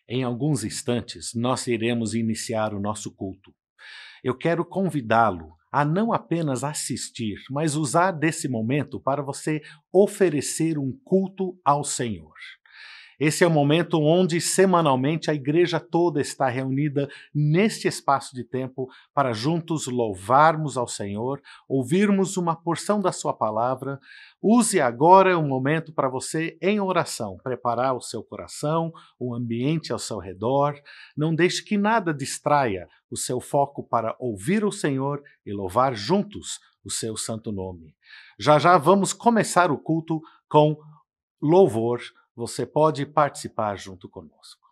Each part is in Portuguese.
Em alguns instantes, nós iremos iniciar o nosso culto. Eu quero convidá-lo a não apenas assistir, mas usar desse momento para você oferecer um culto ao Senhor. Esse é o momento onde, semanalmente, a igreja toda está reunida neste espaço de tempo para juntos louvarmos ao Senhor, ouvirmos uma porção da sua palavra. Use agora um momento para você, em oração, preparar o seu coração, o ambiente ao seu redor. Não deixe que nada distraia o seu foco para ouvir o Senhor e louvar juntos o seu santo nome. Já já vamos começar o culto com louvor. Você pode participar junto conosco.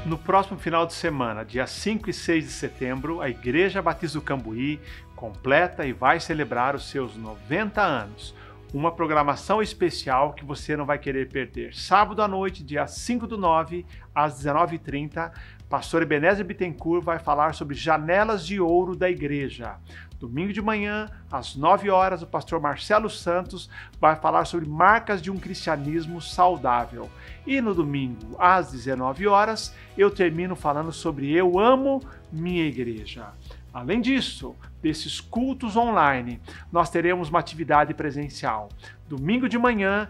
No próximo final de semana, dia 5 e 6 de setembro, a Igreja Batista do Cambuí completa e vai celebrar os seus 90 anos. Uma programação especial que você não vai querer perder. Sábado à noite, dia 5/9, às 19h30, pastor Ebenezer Bittencourt vai falar sobre janelas de ouro da igreja. Domingo de manhã, às 9 horas, o pastor Marcelo Santos vai falar sobre marcas de um cristianismo saudável. E no domingo, às 19 horas, eu termino falando sobre Eu Amo Minha Igreja. Além disso, desses cultos online, nós teremos uma atividade presencial. Domingo de manhã,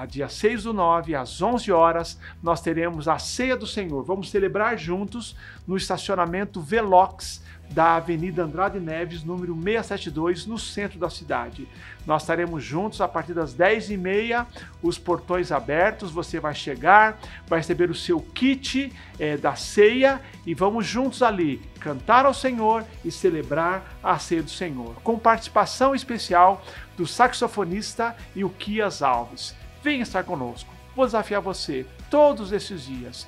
dia 6/9, às 11 horas, nós teremos a Ceia do Senhor. Vamos celebrar juntos no estacionamento Velox da Avenida Andrade Neves, número 672, no centro da cidade. Nós estaremos juntos a partir das 10h30, os portões abertos, você vai chegar, vai receber o seu kit da ceia e vamos juntos ali cantar ao Senhor e celebrar a Ceia do Senhor, com participação especial do saxofonista Ilquias Alves. Venha estar conosco, vou desafiar você todos esses dias.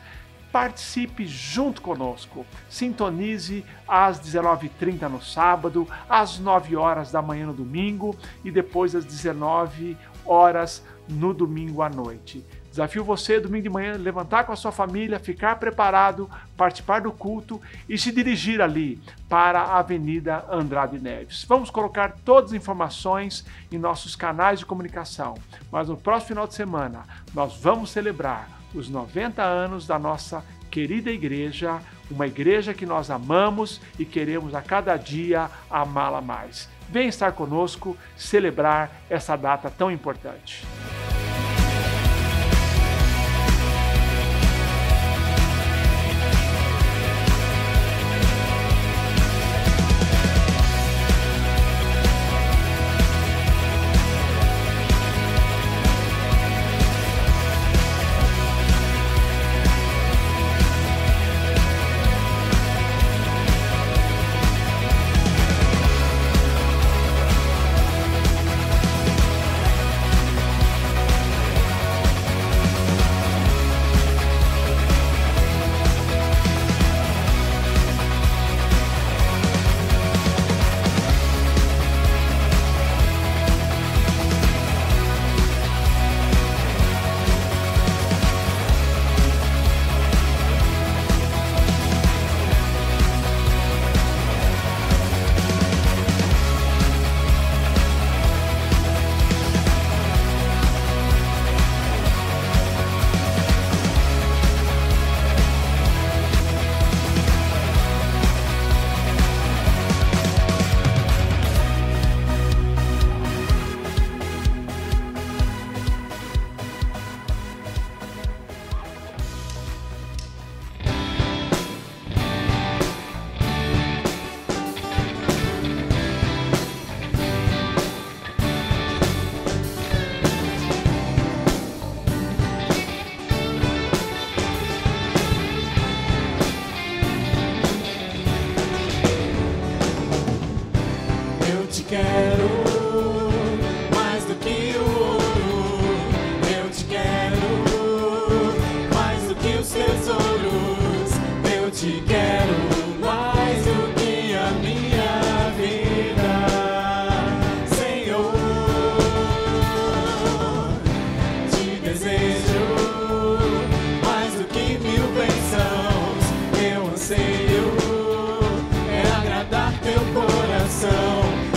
Participe junto conosco, sintonize às 19h30 no sábado, às 9 horas da manhã no domingo e depois às 19 horas no domingo à noite. Desafio você, domingo de manhã, levantar com a sua família, ficar preparado, participar do culto e se dirigir ali para a Avenida Andrade Neves. Vamos colocar todas as informações em nossos canais de comunicação, mas no próximo final de semana nós vamos celebrar os 90 anos da nossa querida igreja, uma igreja que nós amamos e queremos a cada dia amá-la mais. Venha estar conosco, celebrar essa data tão importante.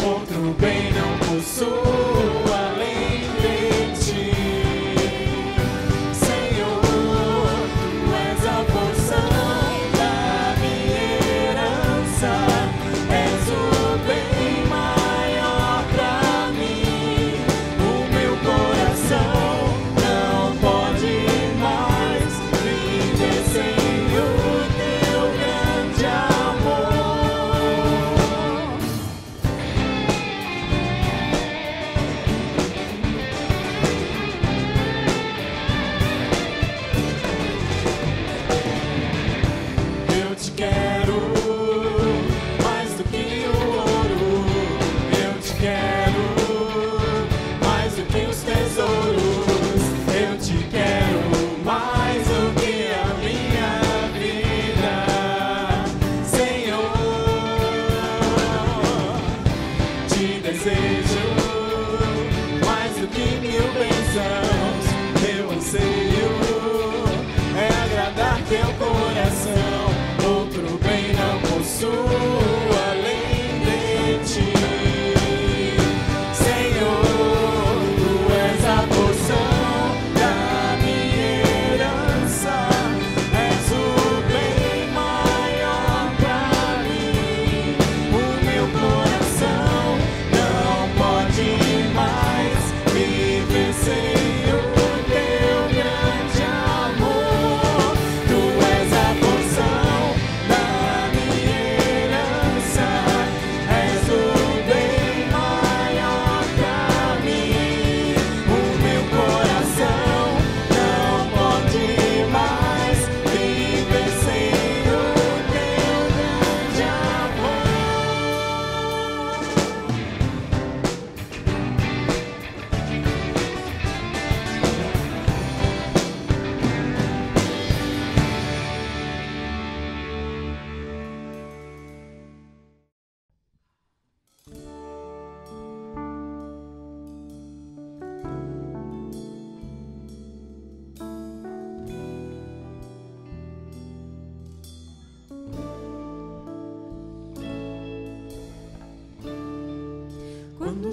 Outro bem não possuo além de ti.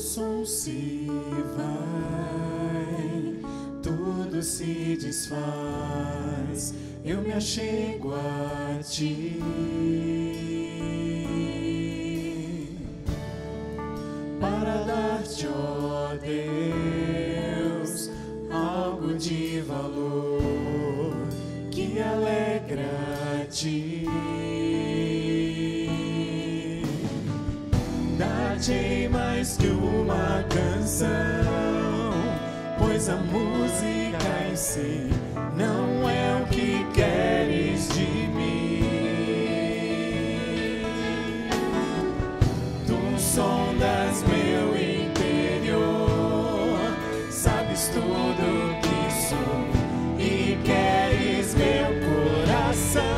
som se vai, tudo se desfaz, eu me achego a ti. Para dar-te, ó Deus, algo de valor que alegra-te. Dar-te mais que uma canção, pois a música em si não é o que queres de mim. Tu sondas meu interior, sabes tudo que sou e queres meu coração.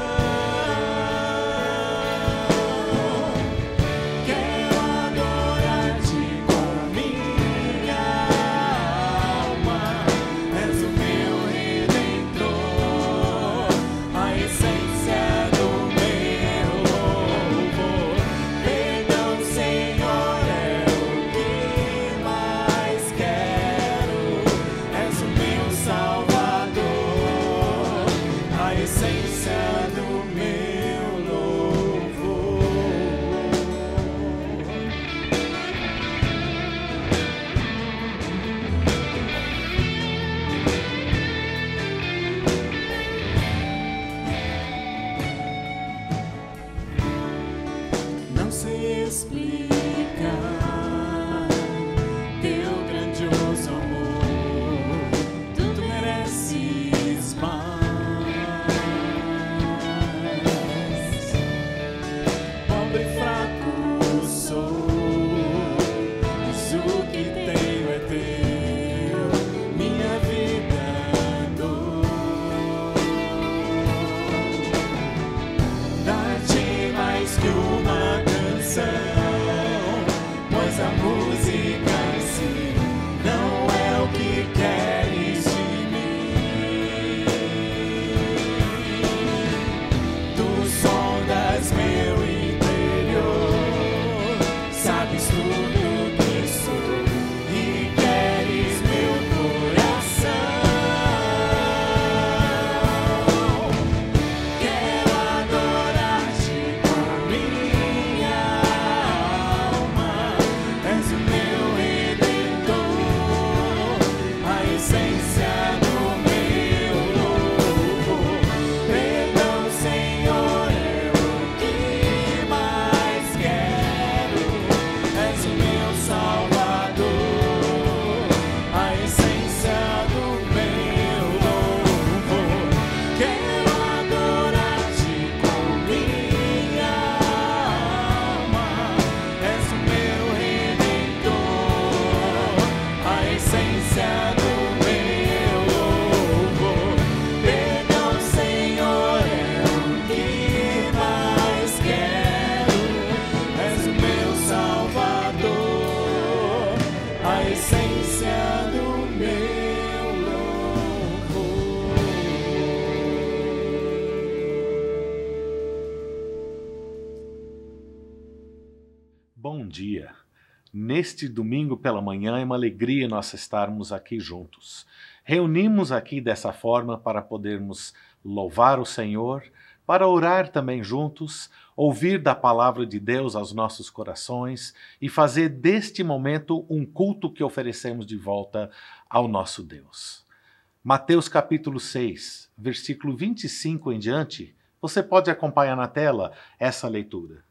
Bom dia! Neste domingo pela manhã é uma alegria nós estarmos aqui juntos. Reunimos aqui dessa forma para podermos louvar o Senhor, para orar também juntos, ouvir da palavra de Deus aos nossos corações e fazer deste momento um culto que oferecemos de volta ao nosso Deus. Mateus capítulo 6, versículo 25 em diante, você pode acompanhar na tela essa leitura.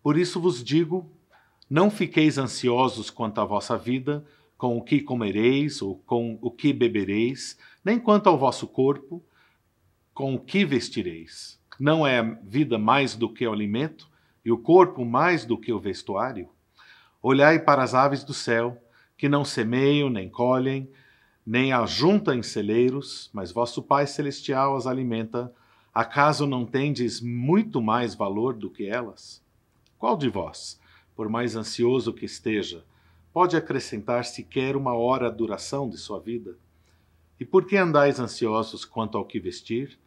Por isso vos digo, não fiqueis ansiosos quanto à vossa vida, com o que comereis ou com o que bebereis, nem quanto ao vosso corpo, com o que vestireis. Não é a vida mais do que o alimento, e o corpo mais do que o vestuário? Olhai para as aves do céu, que não semeiam, nem colhem, nem ajuntam em celeiros, mas vosso Pai Celestial as alimenta. Acaso não tendes muito mais valor do que elas? Qual de vós, por mais ansioso que esteja, pode acrescentar sequer uma hora à duração de sua vida? E por que andais ansiosos quanto ao que vestir?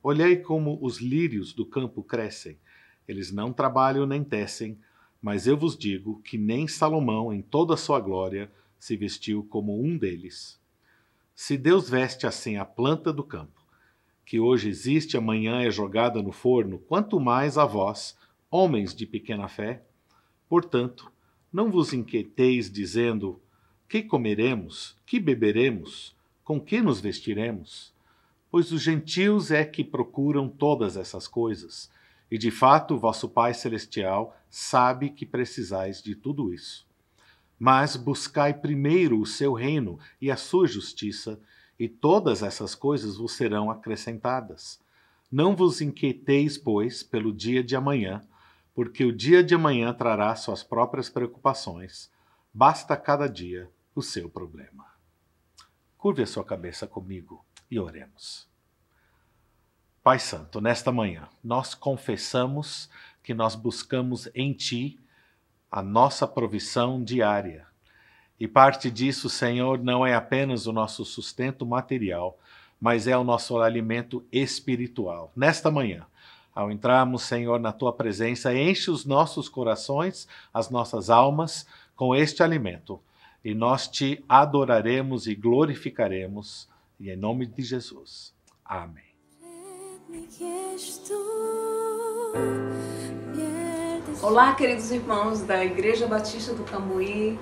Olhai como os lírios do campo crescem. Eles não trabalham nem tecem. Mas eu vos digo que nem Salomão, em toda a sua glória, se vestiu como um deles. Se Deus veste assim a planta do campo, que hoje existe e amanhã é jogada no forno, quanto mais a vós, homens de pequena fé? Portanto, não vos inquieteis dizendo: que comeremos? Que beberemos? Com que nos vestiremos? Pois os gentios é que procuram todas essas coisas, e de fato vosso Pai Celestial sabe que precisais de tudo isso. Mas buscai primeiro o seu reino e a sua justiça, e todas essas coisas vos serão acrescentadas. Não vos inquieteis, pois, pelo dia de amanhã, porque o dia de amanhã trará suas próprias preocupações. Basta cada dia o seu problema. Curve a sua cabeça comigo e oremos. Pai Santo, nesta manhã, nós confessamos que nós buscamos em Ti a nossa provisão diária. E parte disso, Senhor, não é apenas o nosso sustento material, mas é o nosso alimento espiritual. Nesta manhã, ao entrarmos, Senhor, na Tua presença, enche os nossos corações, as nossas almas, com este alimento. E nós Te adoraremos e glorificaremos. E em nome de Jesus. Amém. Olá, queridos irmãos da Igreja Batista do Cambuí.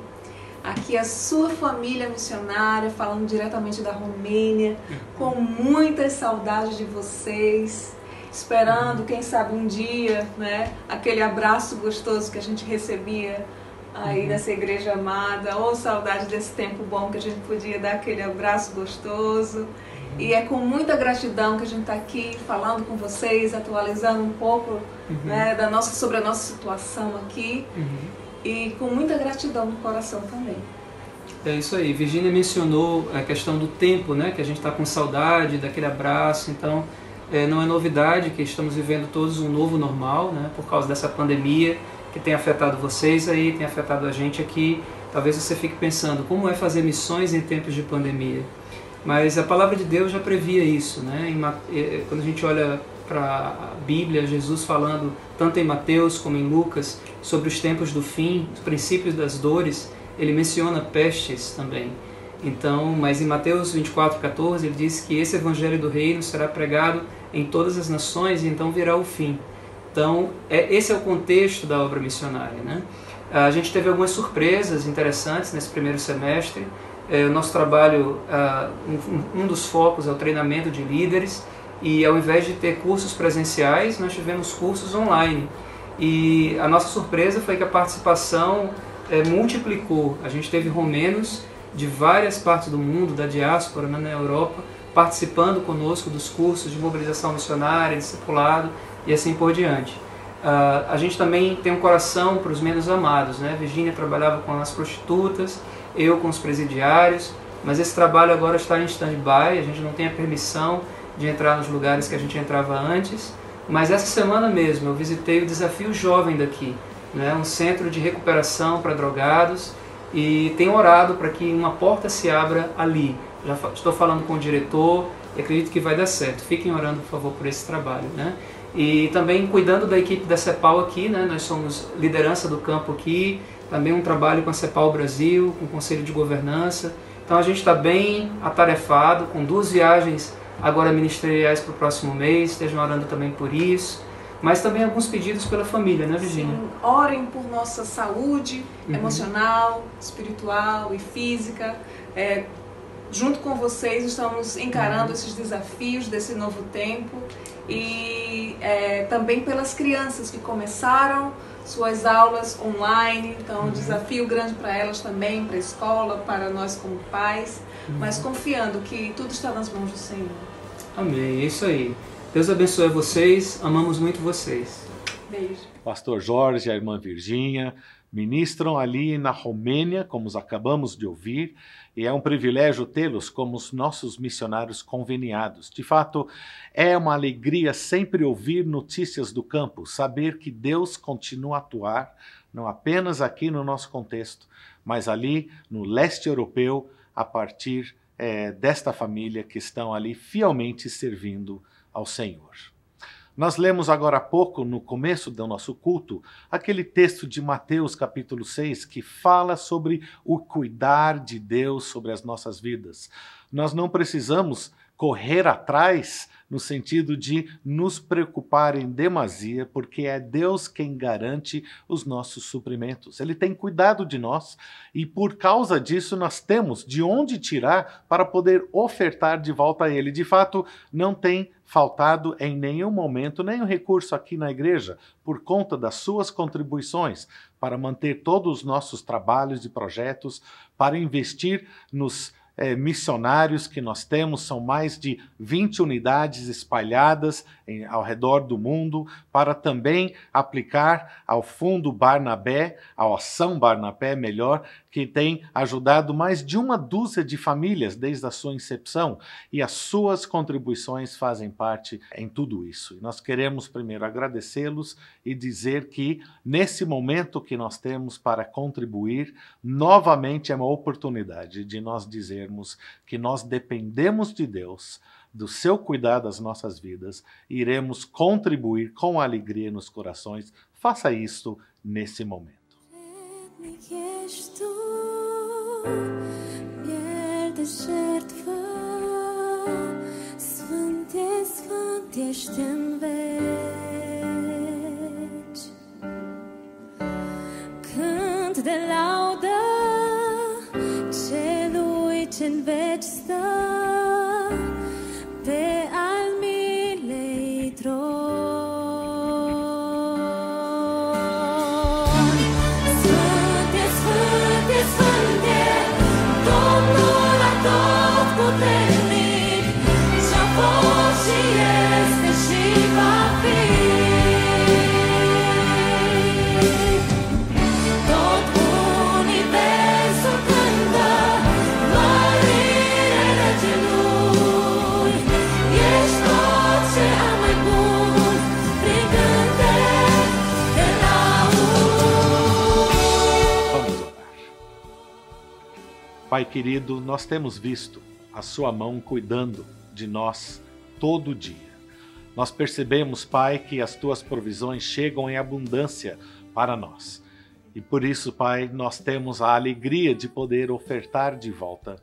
Aqui a sua família missionária, falando diretamente da Romênia, com muitas saudades de vocês, esperando, quem sabe um dia, né, aquele abraço gostoso que a gente recebia aí nessa igreja amada, ou saudade desse tempo bom que a gente podia dar aquele abraço gostoso. E é com muita gratidão que a gente está aqui falando com vocês, atualizando um pouco né, sobre a nossa situação aqui. E com muita gratidão no coração também. É isso aí. Virgínia mencionou a questão do tempo, né? Que a gente está com saudade daquele abraço. Então, não é novidade que estamos vivendo todos um novo normal, né? Por causa dessa pandemia que tem afetado vocês aí, tem afetado a gente aqui. Talvez você fique pensando, como é fazer missões em tempos de pandemia? Mas a palavra de Deus já previa isso, né? Quando a gente olha para a Bíblia, Jesus falando tanto em Mateus como em Lucas sobre os tempos do fim, os princípios das dores, ele menciona pestes também. Então, mas em Mateus 24:14 ele diz que esse evangelho do reino será pregado em todas as nações e então virá o fim. Então, esse é o contexto da obra missionária, né? A gente teve algumas surpresas interessantes nesse primeiro semestre. O nosso trabalho, um dos focos é o treinamento de líderes. E ao invés de ter cursos presenciais, nós tivemos cursos online. E a nossa surpresa foi que a participação multiplicou. A gente teve romenos de várias partes do mundo, da diáspora, né, na Europa, participando conosco dos cursos de mobilização missionária, discipulado e assim por diante. A gente também tem um coração para os menos amados, né? Virgínia trabalhava com as prostitutas, eu com os presidiários, mas esse trabalho agora está em stand-by, a gente não tem a permissão de entrar nos lugares que a gente entrava antes, mas essa semana mesmo eu visitei o Desafio Jovem daqui, né, um centro de recuperação para drogados, e tenho orado para que uma porta se abra ali. Já estou falando com o diretor e acredito que vai dar certo. Fiquem orando, por favor, por esse trabalho, né? E também cuidando da equipe da CEPAL aqui, né? Nós somos liderança do campo aqui, também um trabalho com a CEPAL Brasil, com o Conselho de Governança. Então a gente está bem atarefado, com 2 viagens agora ministeriais para o próximo mês, estejam orando também por isso, mas também alguns pedidos pela família, né, Virgínia? Sim, orem por nossa saúde emocional, espiritual e física. Junto com vocês estamos encarando esses desafios desse novo tempo e também pelas crianças que começaram suas aulas online, então um desafio grande para elas também, para a escola, para nós como pais, mas confiando que tudo está nas mãos do Senhor. Amém, é isso aí. Deus abençoe vocês, amamos muito vocês. Beijo. Pastor Jorge e a irmã Virgínia ministram ali na Romênia, como acabamos de ouvir, e é um privilégio tê-los como os nossos missionários conveniados. De fato, é uma alegria sempre ouvir notícias do campo, saber que Deus continua a atuar, não apenas aqui no nosso contexto, mas ali no leste europeu, a partir desta família que estão ali fielmente servindo ao Senhor. Nós lemos agora há pouco, no começo do nosso culto, aquele texto de Mateus capítulo 6, que fala sobre o cuidar de Deus sobre as nossas vidas. Nós não precisamos correr atrás no sentido de nos preocupar em demasia, porque é Deus quem garante os nossos suprimentos. Ele tem cuidado de nós e por causa disso nós temos de onde tirar para poder ofertar de volta a Ele. De fato, não tem faltado em nenhum momento nenhum recurso aqui na igreja por conta das suas contribuições para manter todos os nossos trabalhos e projetos, para investir nos missionários que nós temos, são mais de 20 unidades espalhadas ao redor do mundo, para também aplicar ao Fundo Barnabé, à Ação Barnabé, melhor, que tem ajudado mais de uma dúzia de famílias desde a sua incepção, e as suas contribuições fazem parte em tudo isso. E nós queremos primeiro agradecê-los e dizer que nesse momento que nós temos para contribuir, novamente é uma oportunidade de nós dizermos que nós dependemos de Deus, do seu cuidado das nossas vidas, e iremos contribuir com alegria nos corações. Faça isto nesse momento. Cânt de laudă celui ce-n veci stă pe al milei tron. Sfânt e, sfânt e, sfânt e, Domnul atotputernic, și-a fost și este și va fi. Tot universul cântă mărire Regelui. Ești tot ce am mai bun prin cântec de laud. Vamos orar. Pai querido, nós temos visto a sua mão cuidando de nós todo dia. Nós percebemos, Pai, que as tuas provisões chegam em abundância para nós. E por isso, Pai, nós temos a alegria de poder ofertar de volta.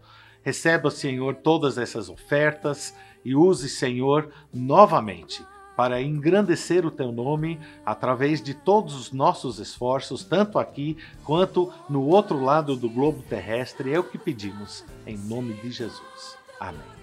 Receba, Senhor, todas essas ofertas e use, Senhor, novamente para engrandecer o teu nome através de todos os nossos esforços, tanto aqui quanto no outro lado do globo terrestre. É o que pedimos, em nome de Jesus. Amém.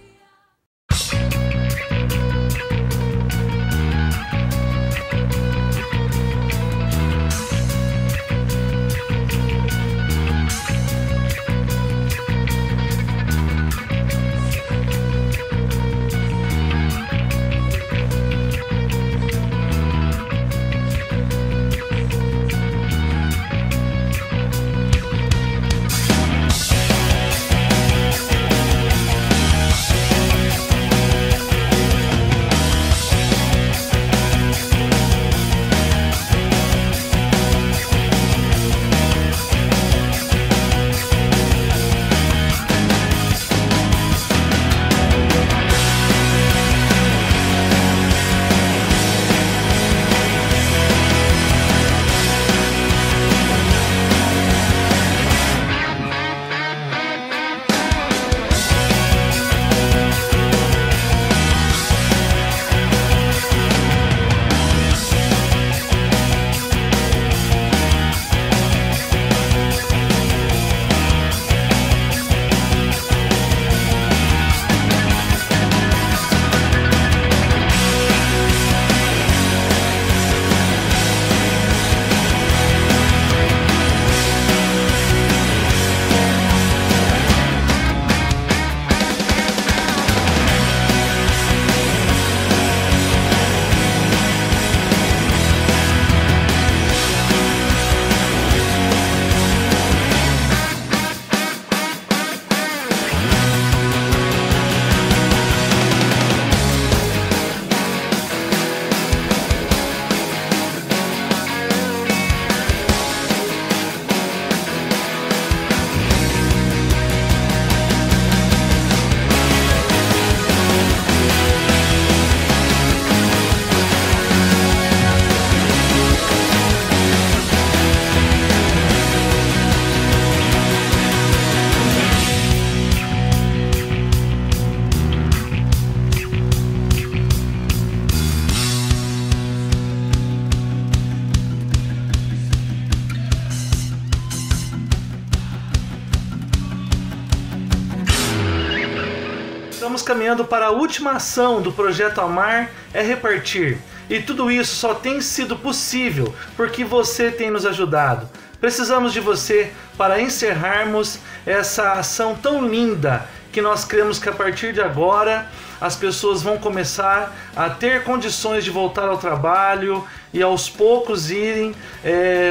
Estamos caminhando para a última ação do Projeto Amar é Repartir. E tudo isso só tem sido possível porque você tem nos ajudado. Precisamos de você para encerrarmos essa ação tão linda que nós cremos que a partir de agora as pessoas vão começar a ter condições de voltar ao trabalho e aos poucos irem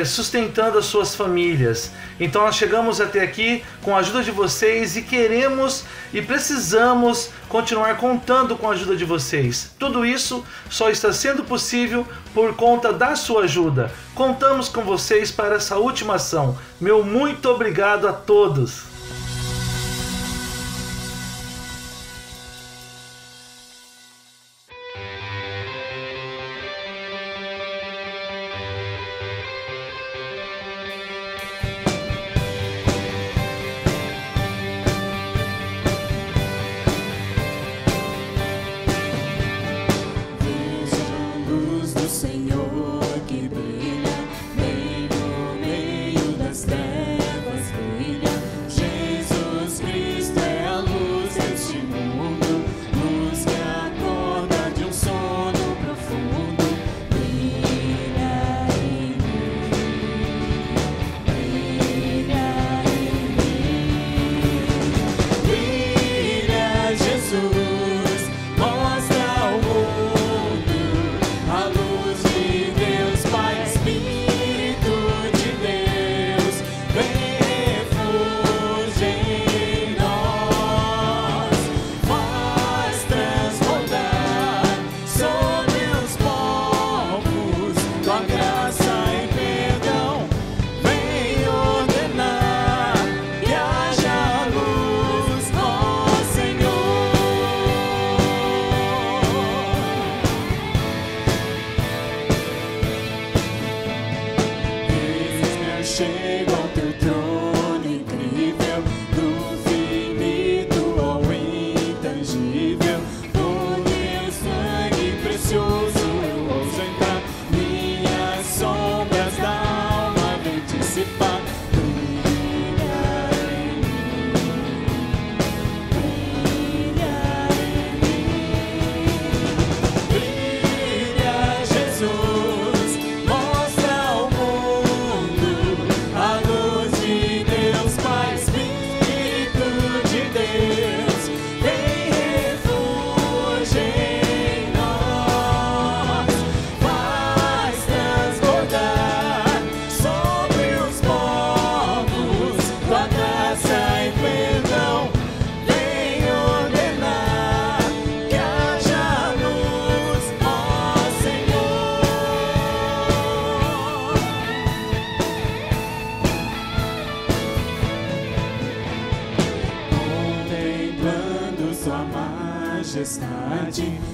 sustentando as suas famílias. Então nós chegamos até aqui com a ajuda de vocês e queremos e precisamos continuar contando com a ajuda de vocês. Tudo isso só está sendo possível por conta da sua ajuda. Contamos com vocês para essa última ação. Meu muito obrigado a todos.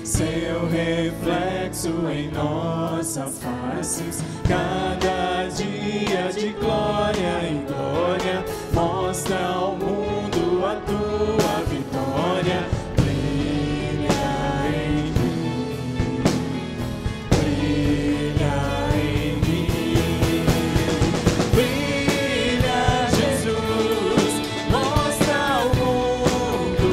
Seu reflexo em nossas faces, cada dia de glória em glória, mostra ao mundo a tua vitória. Brilha em mim, brilha em mim, brilha Jesus, mostra ao mundo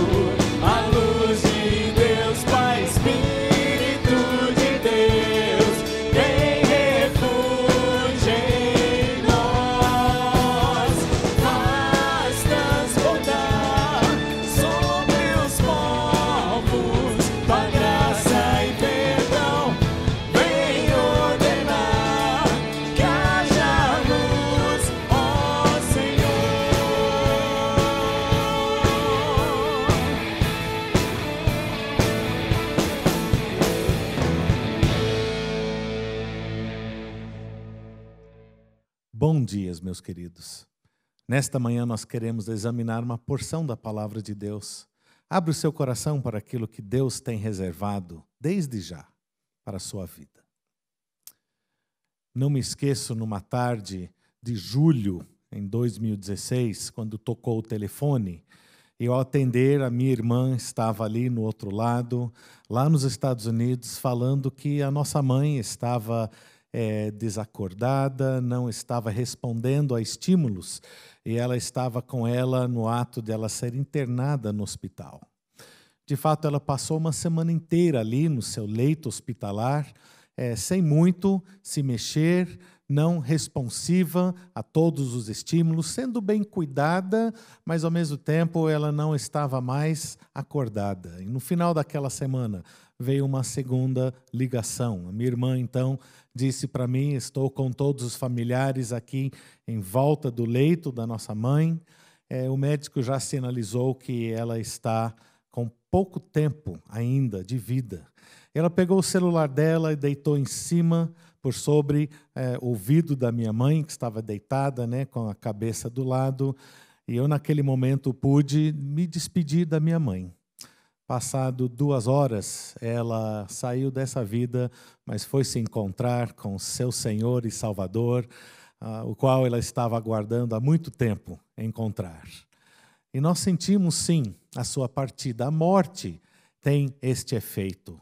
a luz de Deus Pai, Espírito de Deus, vem refúgio em nós, faz transbordar sobre os povos tua graça e perdão, vem ordenar que haja luz, ó Senhor. Bom dia, meus queridos. Nesta manhã nós queremos examinar uma porção da palavra de Deus. Abre o seu coração para aquilo que Deus tem reservado, desde já, para a sua vida. Não me esqueço, numa tarde de julho, em 2016, quando tocou o telefone, e ao atender, a minha irmã estava ali no outro lado, lá nos Estados Unidos, falando que a nossa mãe estava desacordada, não estava respondendo a estímulos, e ela estava com ela no ato de ela ser internada no hospital. De fato, ela passou uma semana inteira ali no seu leito hospitalar, sem muito se mexer, não responsiva a todos os estímulos, sendo bem cuidada, mas ao mesmo tempo ela não estava mais acordada. E no final daquela semana veio uma segunda ligação. A minha irmã, então, disse para mim: estou com todos os familiares aqui em volta do leito da nossa mãe. O médico já sinalizou que ela está com pouco tempo ainda de vida. Ela pegou o celular dela e deitou em cima, por sobre o ouvido da minha mãe, que estava deitada, né, com a cabeça do lado. E eu, naquele momento, pude me despedir da minha mãe. Passado 2 horas, ela saiu dessa vida, mas foi se encontrar com seu Senhor e Salvador, o qual ela estava aguardando há muito tempo encontrar. E nós sentimos, sim, a sua partida. A morte tem este efeito.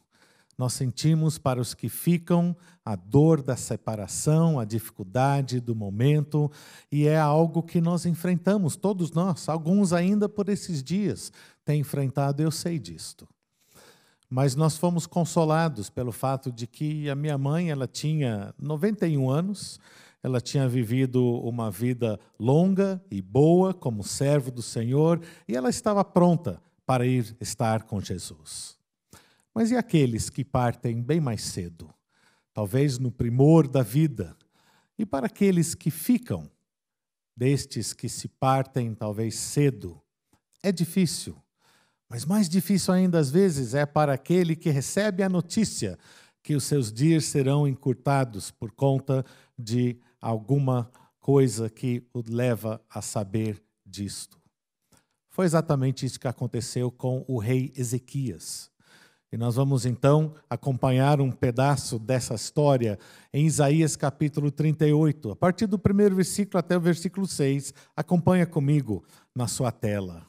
Nós sentimos, para os que ficam, a dor da separação, a dificuldade do momento, e é algo que nós enfrentamos, todos nós, alguns ainda por esses dias têm enfrentado, eu sei disto. Mas nós fomos consolados pelo fato de que a minha mãe, ela tinha 91 anos, ela tinha vivido uma vida longa e boa como servo do Senhor, e ela estava pronta para ir estar com Jesus. Mas e aqueles que partem bem mais cedo, talvez no primor da vida? E para aqueles que ficam, destes que se partem talvez cedo, é difícil. Mas mais difícil ainda às vezes é para aquele que recebe a notícia que os seus dias serão encurtados por conta de alguma coisa que o leva a saber disto. Foi exatamente isso que aconteceu com o rei Ezequias. E nós vamos, então, acompanhar um pedaço dessa história em Isaías capítulo 38. A partir do primeiro versículo até o versículo 6, acompanha comigo na sua tela.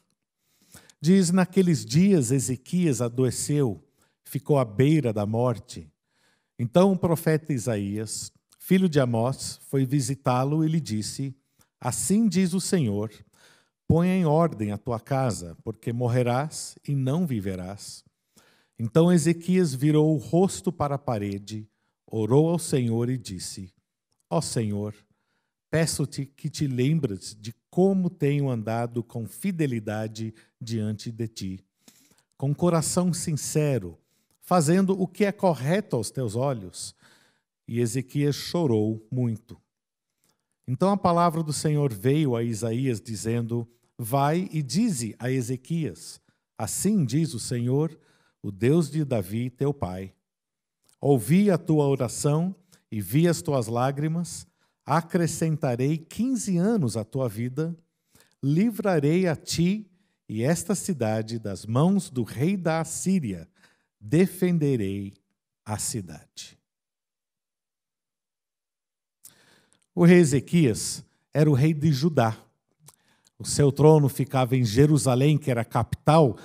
Diz: naqueles dias Ezequias adoeceu, ficou à beira da morte. Então o profeta Isaías, filho de Amós, foi visitá-lo e lhe disse: assim diz o Senhor, ponha em ordem a tua casa, porque morrerás e não viverás. Então Ezequias virou o rosto para a parede, orou ao Senhor e disse: ó Senhor, peço-te que te lembres de como tenho andado com fidelidade diante de ti, com coração sincero, fazendo o que é correto aos teus olhos. E Ezequias chorou muito. Então a palavra do Senhor veio a Isaías, dizendo: vai e dize a Ezequias: assim diz o Senhor, o Deus de Davi, teu pai. Ouvi a tua oração e vi as tuas lágrimas, acrescentarei 15 anos à tua vida, livrarei a ti e esta cidade das mãos do rei da Assíria, defenderei a cidade. O rei Ezequias era o rei de Judá. O seu trono ficava em Jerusalém, que era a capital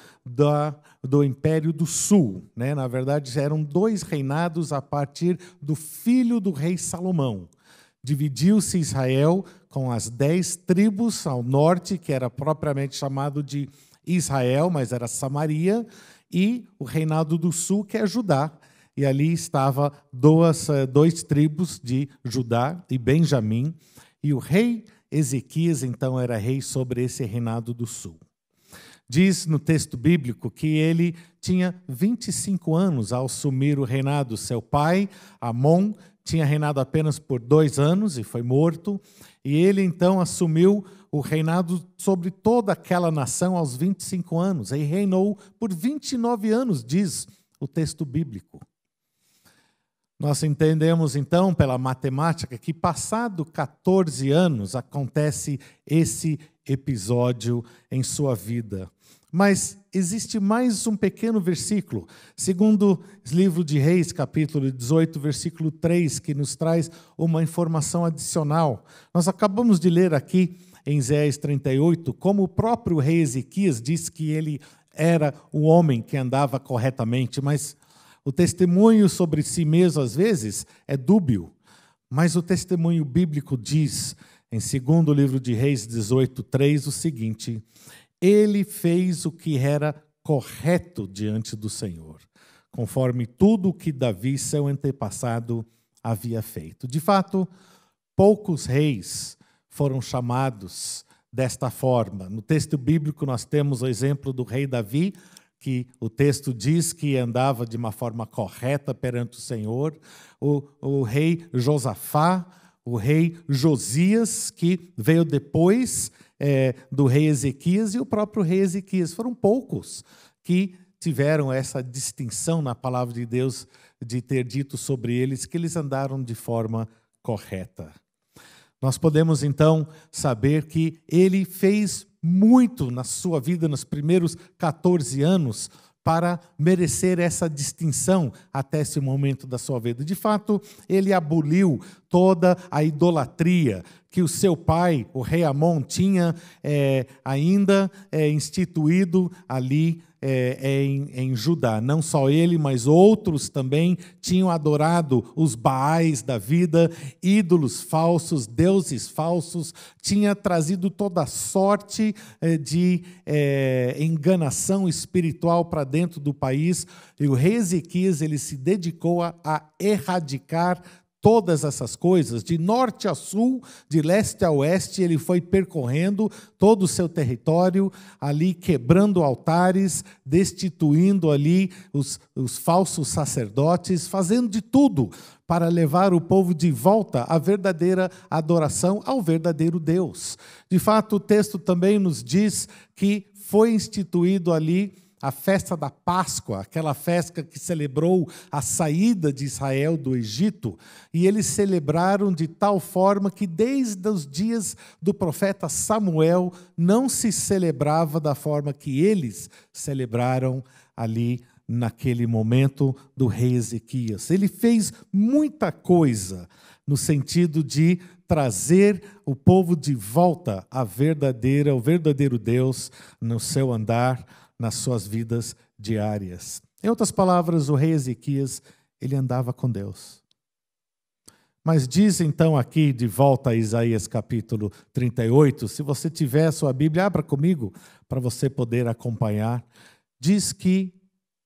do Império do Sul. Na verdade, eram 2 reinados a partir do filho do rei Salomão. Dividiu-se Israel com as 10 tribos ao norte, que era propriamente chamado de Israel, mas era Samaria, e o reinado do sul, que é Judá. E ali estava 2 tribos de Judá e Benjamim. E o rei Ezequias, então, era rei sobre esse reinado do sul. Diz no texto bíblico que ele tinha 25 anos ao assumir o reinado. Seu pai, Amon, tinha reinado apenas por 2 anos e foi morto. E ele, então, assumiu o reinado sobre toda aquela nação aos 25 anos. E reinou por 29 anos, diz o texto bíblico. Nós entendemos, então, pela matemática, que passado 14 anos acontece esse episódio em sua vida. Mas existe mais um pequeno versículo, segundo o livro de Reis, capítulo 18, versículo 3, que nos traz uma informação adicional. Nós acabamos de ler aqui em Isaías 38, como o próprio rei Ezequias disse que ele era o homem que andava corretamente, mas o testemunho sobre si mesmo, às vezes, é dúbio. Mas o testemunho bíblico diz, em segundo o livro de Reis 18, 3, o seguinte: ele fez o que era correto diante do Senhor, conforme tudo o que Davi, seu antepassado, havia feito. De fato, poucos reis foram chamados desta forma. No texto bíblico nós temos o exemplo do rei Davi, que o texto diz que andava de uma forma correta perante o Senhor, o rei Josafá, o rei Josias, que veio depois do rei Ezequias, e o próprio rei Ezequias. Foram poucos que tiveram essa distinção na palavra de Deus, de ter dito sobre eles que eles andaram de forma correta. Nós podemos, então, saber que ele fez muito na sua vida, nos primeiros 14 anos, para merecer essa distinção até esse momento da sua vida. De fato, ele aboliu toda a idolatria que o seu pai, o rei Amon, tinha ainda instituído ali em Judá. Não só ele, mas outros também tinham adorado os Baais da vida, ídolos falsos, deuses falsos, tinha trazido toda sorte de enganação espiritual para dentro do país. E o rei Ezequias, ele se dedicou a erradicar todas essas coisas, de norte a sul, de leste a oeste. Ele foi percorrendo todo o seu território, ali quebrando altares, destituindo ali os falsos sacerdotes, fazendo de tudo para levar o povo de volta à verdadeira adoração ao verdadeiro Deus. De fato, o texto também nos diz que foi instituído ali a festa da Páscoa, aquela festa que celebrou a saída de Israel do Egito, e eles celebraram de tal forma que desde os dias do profeta Samuel não se celebrava da forma que eles celebraram ali naquele momento do rei Ezequias. Ele fez muita coisa no sentido de trazer o povo de volta ao verdadeiro Deus no seu andar, nas suas vidas diárias. Em outras palavras, o rei Ezequias, ele andava com Deus. Mas diz então aqui, de volta a Isaías capítulo 38, se você tiver a sua Bíblia, abra comigo para você poder acompanhar. Diz que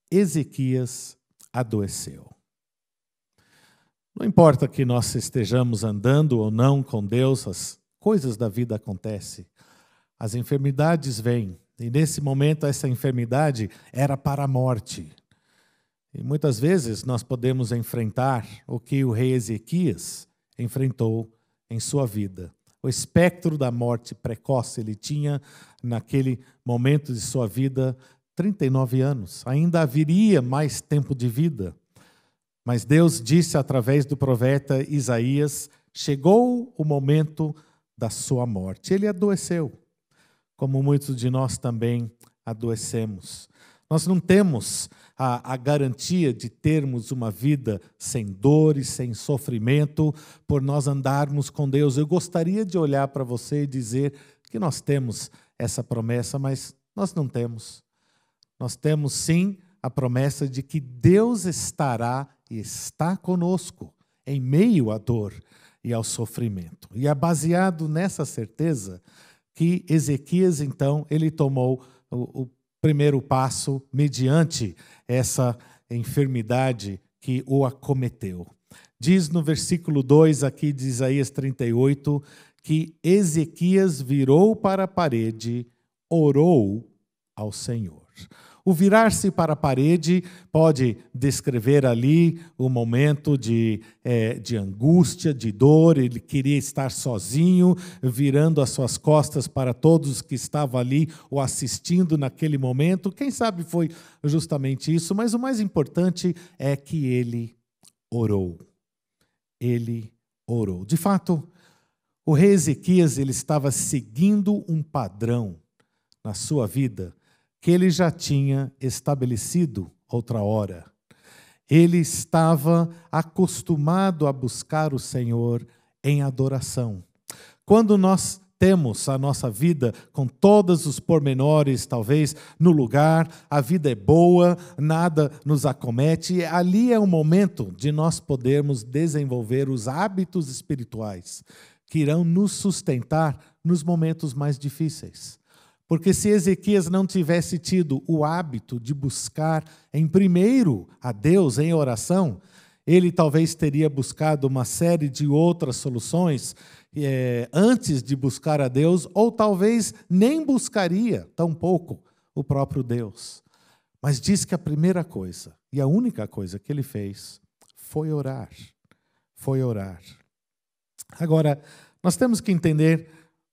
Ezequias adoeceu. Não importa que nós estejamos andando ou não com Deus, as coisas da vida acontecem. As enfermidades vêm. E nesse momento, essa enfermidade era para a morte. E muitas vezes nós podemos enfrentar o que o rei Ezequias enfrentou em sua vida. O espectro da morte precoce. Ele tinha, naquele momento de sua vida, 39 anos. Ainda haveria mais tempo de vida. Mas Deus disse através do profeta Isaías, chegou o momento da sua morte. Ele adoeceu. Como muitos de nós também adoecemos. Nós não temos a garantia de termos uma vida sem dor e sem sofrimento por nós andarmos com Deus. Eu gostaria de olhar para você e dizer que nós temos essa promessa, mas nós não temos. Nós temos sim a promessa de que Deus estará e está conosco em meio à dor e ao sofrimento. E é baseado nessa certeza que Ezequias, então, ele tomou o primeiro passo mediante essa enfermidade que o acometeu. Diz no versículo 2 aqui de Isaías 38, que Ezequias virou para a parede, orou ao Senhor. O virar-se para a parede pode descrever ali o momento de angústia, de dor. Ele queria estar sozinho, virando as suas costas para todos que estavam ali o assistindo naquele momento. Quem sabe foi justamente isso, mas o mais importante é que ele orou. Ele orou. De fato, o rei Ezequias, ele estava seguindo um padrão na sua vida que ele já tinha estabelecido outra hora. Ele estava acostumado a buscar o Senhor em adoração. Quando nós temos a nossa vida com todos os pormenores, talvez, no lugar, a vida é boa, nada nos acomete, ali é o momento de nós podermos desenvolver os hábitos espirituais que irão nos sustentar nos momentos mais difíceis. Porque se Ezequias não tivesse tido o hábito de buscar em primeiro a Deus em oração, ele talvez teria buscado uma série de outras soluções antes de buscar a Deus, ou talvez nem buscaria, tampouco, o próprio Deus. Mas diz que a primeira coisa, e a única coisa que ele fez, foi orar. Foi orar. Agora, nós temos que entender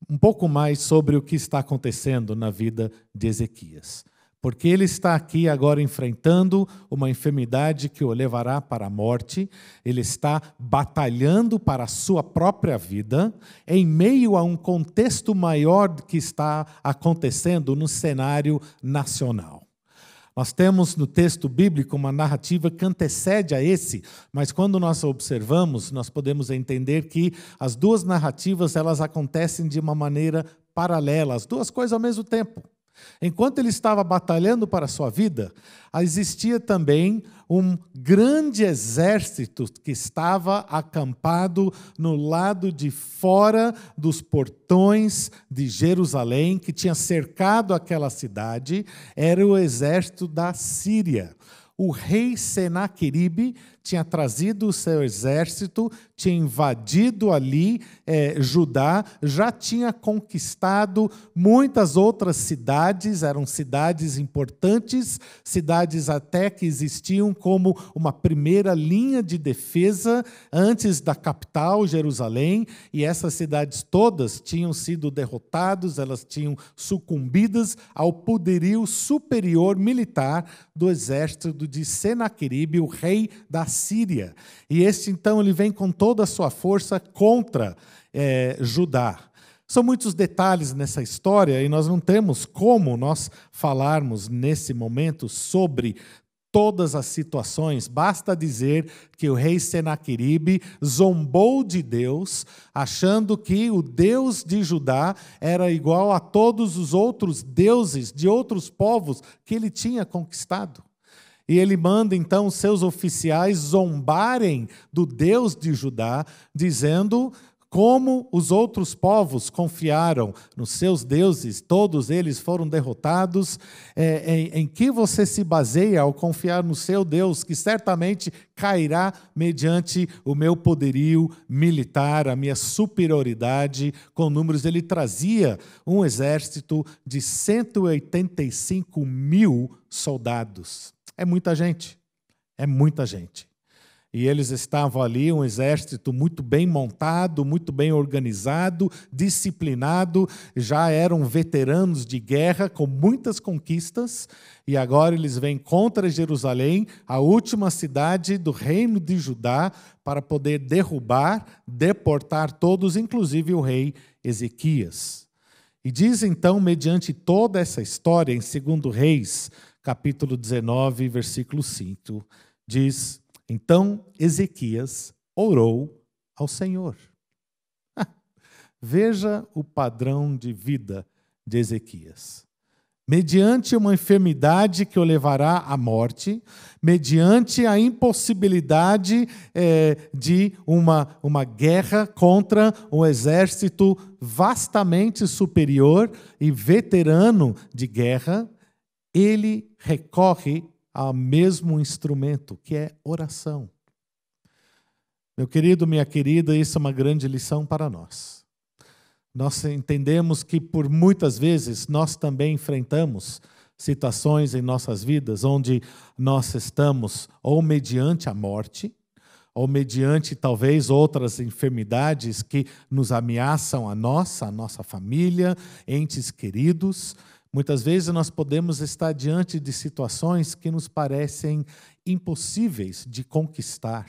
um pouco mais sobre o que está acontecendo na vida de Ezequias. Porque ele está aqui agora enfrentando uma enfermidade que o levará para a morte, ele está batalhando para a sua própria vida, em meio a um contexto maior que está acontecendo no cenário nacional. Nós temos no texto bíblico uma narrativa que antecede a esse, mas quando nós observamos, nós podemos entender que as duas narrativas elas acontecem de uma maneira paralela, as duas coisas ao mesmo tempo. Enquanto ele estava batalhando para a sua vida, existia também um grande exército que estava acampado no lado de fora dos portões de Jerusalém, que tinha cercado aquela cidade, era o exército da Síria. O rei Senaqueribe tinha trazido o seu exército, tinha invadido ali Judá, já tinha conquistado muitas outras cidades, eram cidades importantes, cidades até que existiam como uma primeira linha de defesa antes da capital, Jerusalém, e essas cidades todas tinham sido derrotadas, elas tinham sucumbidas ao poderio superior militar do exército de Senaqueribe, o rei da Síria. E este, então, ele vem com toda a sua força contra Judá. São muitos detalhes nessa história e nós não temos como nós falarmos nesse momento sobre todas as situações. Basta dizer que o rei Senaqueribe zombou de Deus, achando que o Deus de Judá era igual a todos os outros deuses de outros povos que ele tinha conquistado. E ele manda, então, os seus oficiais zombarem do Deus de Judá, dizendo como os outros povos confiaram nos seus deuses, todos eles foram derrotados, em que você se baseia ao confiar no seu Deus, que certamente cairá mediante o meu poderio militar, a minha superioridade com números. Ele trazia um exército de 185 mil soldados. É muita gente, é muita gente. E eles estavam ali, um exército muito bem montado, muito bem organizado, disciplinado, já eram veteranos de guerra com muitas conquistas, e agora eles vêm contra Jerusalém, a última cidade do reino de Judá, para poder derrubar, deportar todos, inclusive o rei Ezequias. E diz então, mediante toda essa história, em 2 Reis, capítulo 19, versículo 5, diz: então Ezequias orou ao Senhor. Veja o padrão de vida de Ezequias. Mediante uma enfermidade que o levará à morte, mediante a impossibilidade de uma guerra contra um exército vastamente superior e veterano de guerra, ele recorre ao mesmo instrumento, que é oração. Meu querido, minha querida, isso é uma grande lição para nós. Nós entendemos que, por muitas vezes, nós também enfrentamos situações em nossas vidas onde nós estamos ou mediante a morte, ou mediante talvez outras enfermidades que nos ameaçam a nossa família, entes queridos. Muitas vezes nós podemos estar diante de situações que nos parecem impossíveis de conquistar.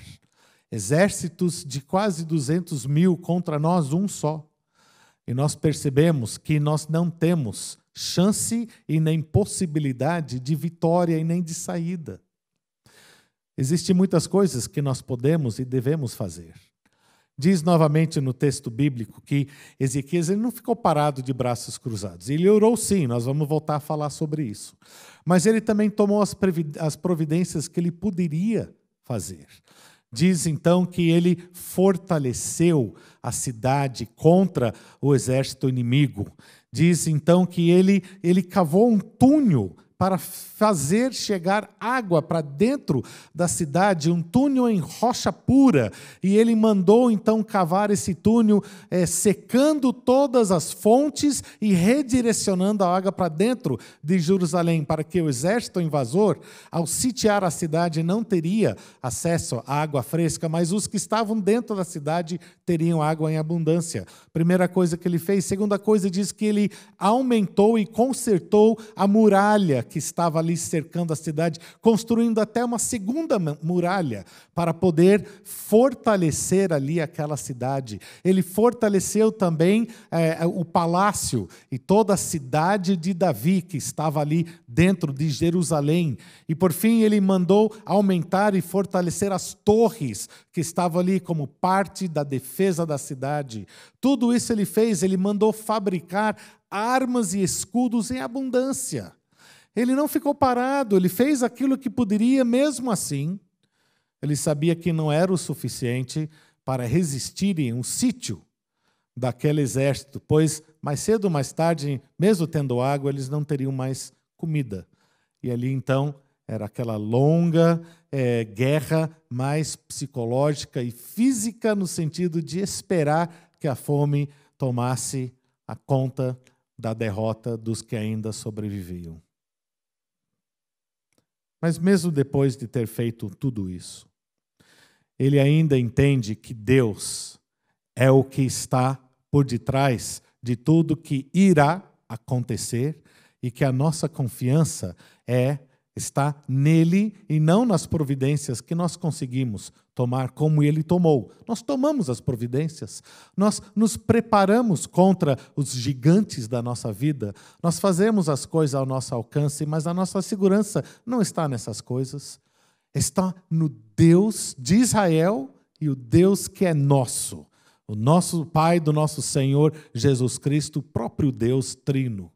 Exércitos de quase 200 mil contra nós, um só. E nós percebemos que nós não temos chance e nem possibilidade de vitória e nem de saída. Existem muitas coisas que nós podemos e devemos fazer. Diz novamente no texto bíblico que Ezequias ele não ficou parado de braços cruzados. Ele orou sim, nós vamos voltar a falar sobre isso. Mas ele também tomou as providências que ele poderia fazer. Diz então que ele fortaleceu a cidade contra o exército inimigo. Diz então que ele cavou um túnel para fazer chegar água para dentro da cidade, um túnel em rocha pura. E ele mandou então cavar esse túnel, secando todas as fontes e redirecionando a água para dentro de Jerusalém, para que o exército invasor, ao sitiar a cidade, não teria acesso à água fresca, mas os que estavam dentro da cidade teriam água em abundância. Primeira coisa que ele fez. Segunda coisa, diz que ele aumentou e consertou a muralha que estava ali cercando a cidade, construindo até uma segunda muralha para poder fortalecer ali aquela cidade. Ele fortaleceu também o palácio e toda a cidade de Davi, que estava ali dentro de Jerusalém. E, por fim, ele mandou aumentar e fortalecer as torres que estavam ali como parte da defesa da cidade. Tudo isso ele fez, ele mandou fabricar armas e escudos em abundância. Ele não ficou parado, ele fez aquilo que poderia. Mesmo assim, ele sabia que não era o suficiente para resistirem um sítio daquele exército, pois mais cedo ou mais tarde, mesmo tendo água, eles não teriam mais comida. E ali então era aquela longa guerra mais psicológica e física, no sentido de esperar que a fome tomasse a conta da derrota dos que ainda sobreviviam. Mas mesmo depois de ter feito tudo isso, ele ainda entende que Deus é o que está por detrás de tudo que irá acontecer e que a nossa confiança está nele e não nas providências que nós conseguimos tomar como ele tomou. Nós tomamos as providências, nós nos preparamos contra os gigantes da nossa vida, nós fazemos as coisas ao nosso alcance, mas a nossa segurança não está nessas coisas, está no Deus de Israel e o Deus que é nosso, o nosso Pai do nosso Senhor Jesus Cristo, o próprio Deus trino.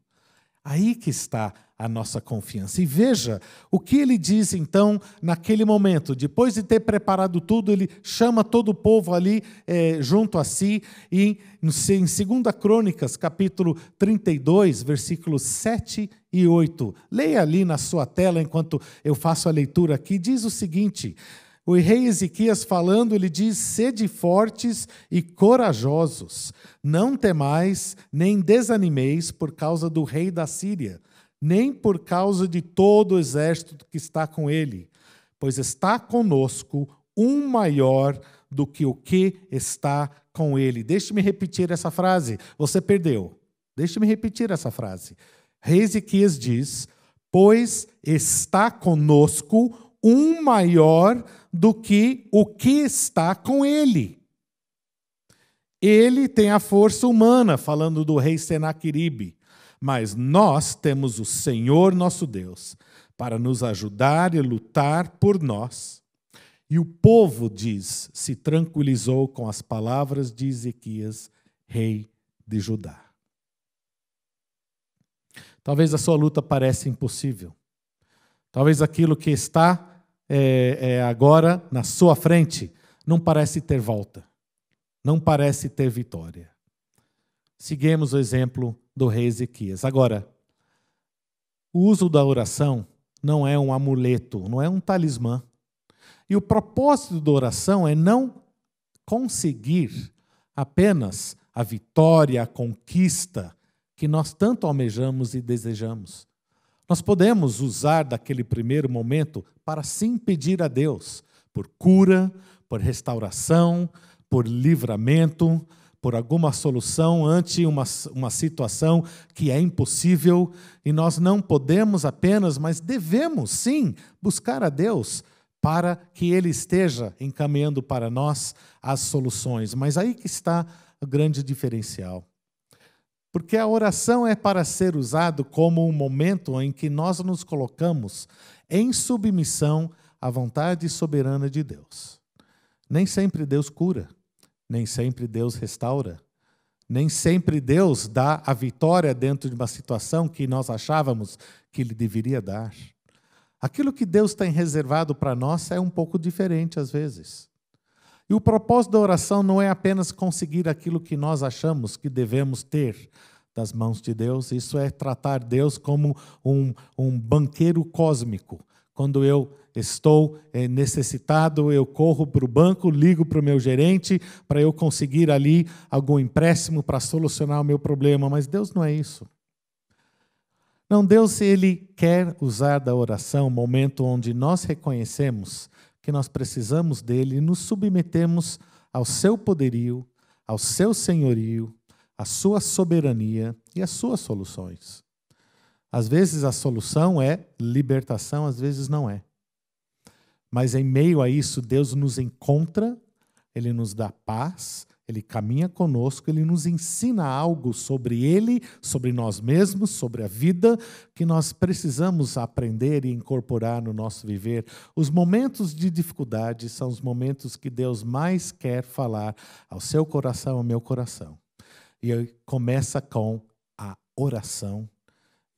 Aí que está a nossa confiança. E veja o que ele diz então naquele momento. Depois de ter preparado tudo, ele chama todo o povo ali junto a si. E em 2 Crônicas, capítulo 32, versículos 7 e 8. Leia ali na sua tela enquanto eu faço a leitura aqui. Diz o seguinte: o rei Ezequias falando, ele diz: sede fortes e corajosos, não temais, nem desanimeis por causa do rei da Síria, nem por causa de todo o exército que está com ele, pois está conosco um maior do que o que está com ele. Deixe-me repetir essa frase, você perdeu. Deixe-me repetir essa frase. Rei Ezequias diz: pois está conosco um maior do que o que está com ele. Ele tem a força humana, falando do rei Senaqueribe, mas nós temos o Senhor nosso Deus para nos ajudar e lutar por nós. E o povo, diz, se tranquilizou com as palavras de Ezequias, rei de Judá. Talvez a sua luta pareça impossível. Talvez aquilo que está agora na sua frente não parece ter volta, não parece ter vitória. Seguimos o exemplo do rei Ezequias. Agora, o uso da oração não é um amuleto, não é um talismã. E o propósito da oração é não conseguir apenas a vitória, a conquista que nós tanto almejamos e desejamos. Nós podemos usar daquele primeiro momento para sim pedir a Deus por cura, por restauração, por livramento, por alguma solução ante uma situação que é impossível. E nós não podemos apenas, mas devemos sim buscar a Deus para que Ele esteja encaminhando para nós as soluções. Mas aí que está o grande diferencial. Porque a oração é para ser usado como um momento em que nós nos colocamos em submissão à vontade soberana de Deus. Nem sempre Deus cura, nem sempre Deus restaura, nem sempre Deus dá a vitória dentro de uma situação que nós achávamos que Ele deveria dar. Aquilo que Deus tem reservado para nós é um pouco diferente às vezes. E o propósito da oração não é apenas conseguir aquilo que nós achamos que devemos ter das mãos de Deus, isso é tratar Deus como um banqueiro cósmico. Quando eu estou necessitado, eu corro para o banco, ligo para o meu gerente para eu conseguir ali algum empréstimo para solucionar o meu problema, mas Deus não é isso. Não, Deus, Ele quer usar da oração um momento onde nós reconhecemos que nós precisamos dEle e nos submetemos ao seu poderio, ao seu senhorio, à sua soberania e às suas soluções. Às vezes a solução é libertação, às vezes não é. Mas em meio a isso, Deus nos encontra, Ele nos dá paz, Ele caminha conosco, Ele nos ensina algo sobre Ele, sobre nós mesmos, sobre a vida, que nós precisamos aprender e incorporar no nosso viver. Os momentos de dificuldade são os momentos que Deus mais quer falar ao seu coração, ao meu coração. E começa com a oração,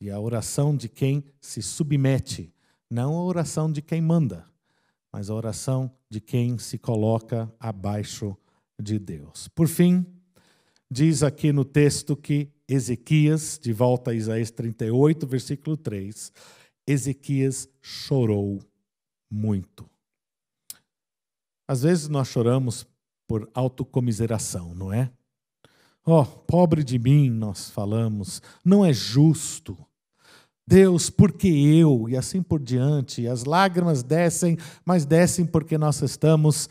e a oração de quem se submete, não a oração de quem manda, mas a oração de quem se coloca abaixo de Deus. Por fim, diz aqui no texto que Ezequias, de volta a Isaías 38, versículo 3, Ezequias chorou muito. Às vezes nós choramos por autocomiseração, não é? Oh, pobre de mim, nós falamos, não é justo. Deus, por que eu? E assim por diante. E as lágrimas descem, mas descem porque nós estamos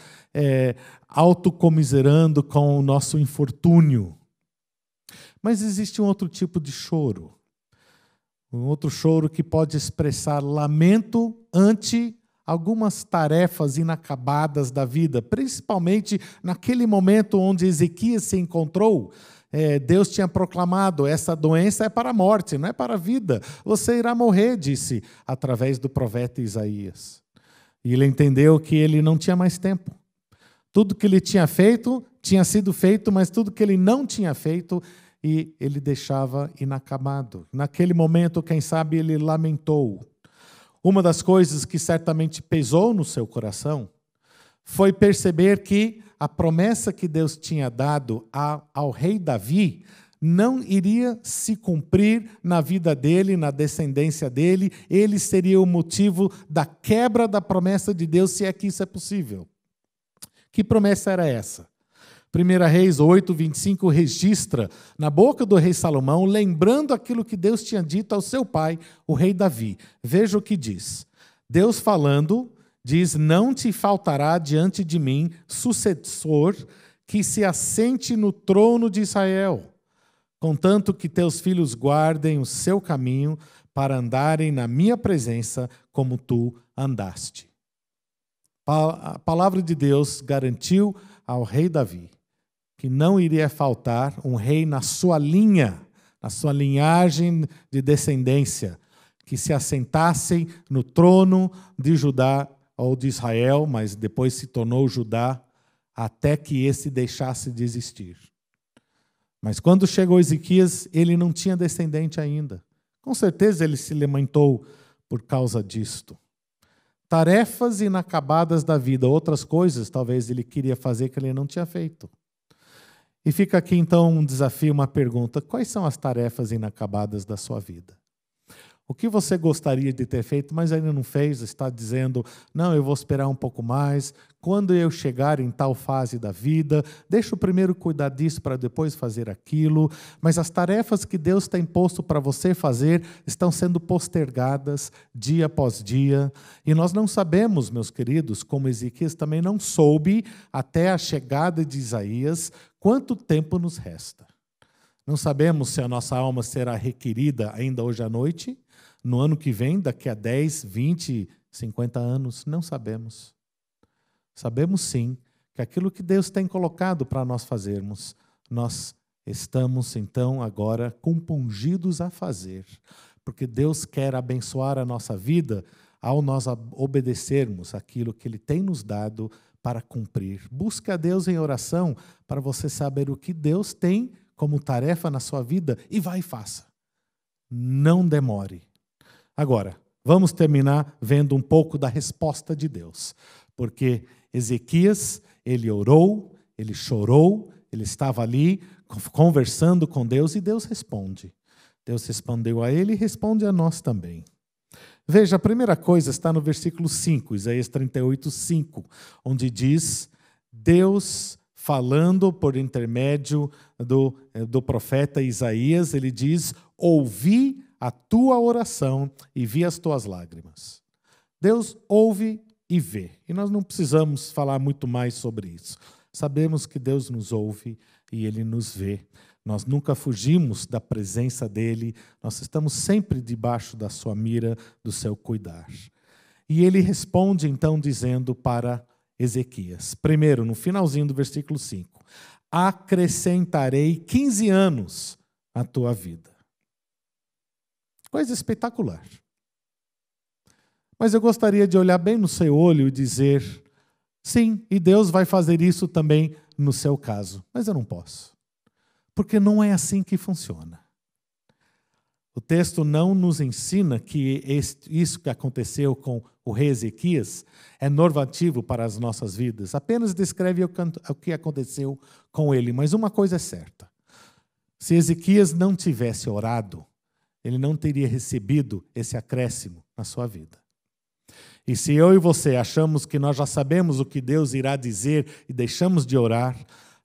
autocomiserando com o nosso infortúnio. Mas existe um outro tipo de choro. Um outro choro que pode expressar lamento ante algumas tarefas inacabadas da vida, principalmente naquele momento onde Ezequias se encontrou. Deus tinha proclamado, essa doença é para a morte, não é para a vida. Você irá morrer, disse através do profeta Isaías. E ele entendeu que ele não tinha mais tempo. Tudo que ele tinha feito, tinha sido feito, mas tudo que ele não tinha feito, e ele deixava inacabado. Naquele momento, quem sabe, ele lamentou. Uma das coisas que certamente pesou no seu coração foi perceber que a promessa que Deus tinha dado ao rei Davi não iria se cumprir na vida dele, na descendência dele. Ele seria o motivo da quebra da promessa de Deus, se é que isso é possível. Que promessa era essa? 1 Reis 8, 25 registra na boca do rei Salomão, lembrando aquilo que Deus tinha dito ao seu pai, o rei Davi. Veja o que diz. Deus falando, diz, não te faltará diante de mim sucessor que se assente no trono de Israel, contanto que teus filhos guardem o seu caminho para andarem na minha presença como tu andaste. A palavra de Deus garantiu ao rei Davi que não iria faltar um rei na sua linha, na sua linhagem de descendência, que se assentassem no trono de Judá ou de Israel, mas depois se tornou Judá, até que esse deixasse de existir. Mas quando chegou Ezequias, ele não tinha descendente ainda. Com certeza ele se lamentou por causa disto. Tarefas inacabadas da vida, outras coisas talvez ele queria fazer que ele não tinha feito. E fica aqui então um desafio, uma pergunta: quais são as tarefas inacabadas da sua vida? O que você gostaria de ter feito, mas ainda não fez, está dizendo, não, eu vou esperar um pouco mais, quando eu chegar em tal fase da vida, deixa eu primeiro cuidar disso para depois fazer aquilo, mas as tarefas que Deus tem posto para você fazer estão sendo postergadas dia após dia, e nós não sabemos, meus queridos, como Ezequias também não soube, até a chegada de Isaías, quanto tempo nos resta. Não sabemos se a nossa alma será requerida ainda hoje à noite, no ano que vem, daqui a 10, 20, 50 anos, não sabemos. Sabemos sim que aquilo que Deus tem colocado para nós fazermos, nós estamos então agora compungidos a fazer, porque Deus quer abençoar a nossa vida ao nós obedecermos aquilo que Ele tem nos dado para cumprir. Busque a Deus em oração para você saber o que Deus tem como tarefa na sua vida e vai e faça. Não demore. Agora, vamos terminar vendo um pouco da resposta de Deus, porque Ezequias, ele orou, ele chorou, ele estava ali conversando com Deus e Deus responde. Deus respondeu a ele e responde a nós também. Veja, a primeira coisa está no versículo 5, Isaías 38, 5, onde diz, Deus falando por intermédio do profeta Isaías, ele diz, ouvi a tua oração e vi as tuas lágrimas. Deus ouve e vê. E nós não precisamos falar muito mais sobre isso. Sabemos que Deus nos ouve e Ele nos vê. Nós nunca fugimos da presença dEle. Nós estamos sempre debaixo da sua mira, do seu cuidar. E Ele responde, então, dizendo para Ezequias. Primeiro, no finalzinho do versículo 5. Acrescentarei 15 anos à tua vida. Coisa espetacular. Mas eu gostaria de olhar bem no seu olho e dizer, sim, e Deus vai fazer isso também no seu caso. Mas eu não posso. Porque não é assim que funciona. O texto não nos ensina que isso que aconteceu com o rei Ezequias é normativo para as nossas vidas. Apenas descreve o que aconteceu com ele. Mas uma coisa é certa. Se Ezequias não tivesse orado, ele não teria recebido esse acréscimo na sua vida. E se eu e você achamos que nós já sabemos o que Deus irá dizer e deixamos de orar,